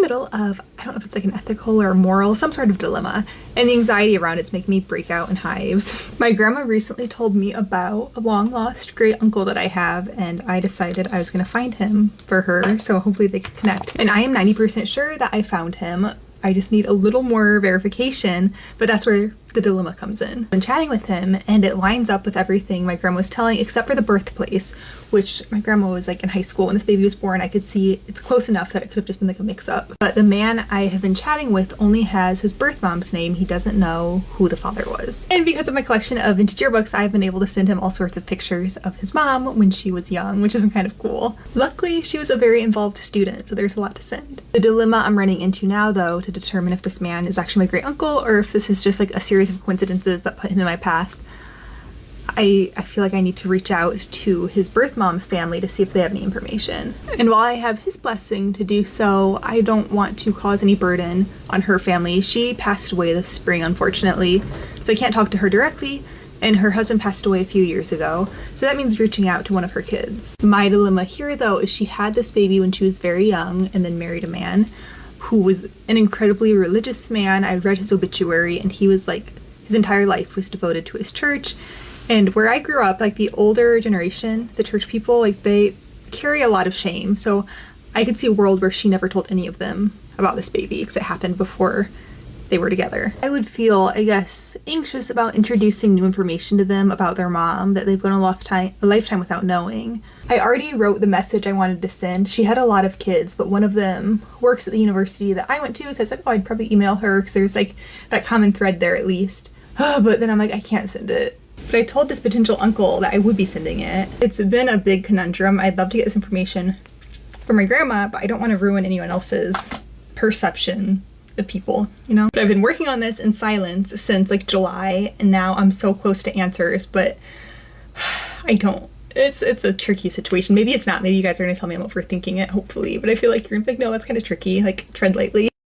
middle of, I don't know if it's like an ethical or moral, some sort of dilemma, and the anxiety around it's making me break out in hives. My grandma recently told me about a long lost great uncle that I have, and I decided I was gonna find him for her, so hopefully they could connect. And I am 90% sure that I found him. I just need a little more verification, but that's where the dilemma comes in. I've been chatting with him and it lines up with everything my grandma was telling, except for the birthplace, which my grandma was like in high school when this baby was born. I could see it's close enough that it could have just been like a mix-up. But the man I have been chatting with only has his birth mom's name. He doesn't know who the father was. And because of my collection of vintage yearbooks, I've been able to send him all sorts of pictures of his mom when she was young, which has been kind of cool. Luckily, she was a very involved student, so there's a lot to send. The dilemma I'm running into now, though, to determine if this man is actually my great uncle or if this is just like a series of coincidences that put him in my path, I feel like I need to reach out to his birth mom's family to see if they have any information. And while I have his blessing to do so, I don't want to cause any burden on her family. She passed away this spring, unfortunately, so I can't talk to her directly, and her husband passed away a few years ago, so that means reaching out to one of her kids. My dilemma here, though, is she had this baby when she was very young and then married a man who was an incredibly religious man. I read his obituary, and he was like, his entire life was devoted to his church. And where I grew up, like the older generation, the church people, like they carry a lot of shame. So I could see a world where she never told any of them about this baby because it happened before they were together. I would feel, I guess, anxious about introducing new information to them about their mom that they've gone a lifetime without knowing. I already wrote the message I wanted to send. She had a lot of kids, but one of them works at the university that I went to, so I said, oh, I'd probably email her because there's like that common thread there at least. But then I'm like, I can't send it. But I told this potential uncle that I would be sending it. It's been a big conundrum. I'd love to get this information from my grandma, but I don't want to ruin anyone else's perception of people, you know? But I've been working on this in silence since like July, and now I'm so close to answers, but I don't. It's a tricky situation. Maybe it's not. Maybe you guys are gonna tell me I'm overthinking it, hopefully, but I feel like you're gonna be like, no, that's kind of tricky. Like, tread lightly.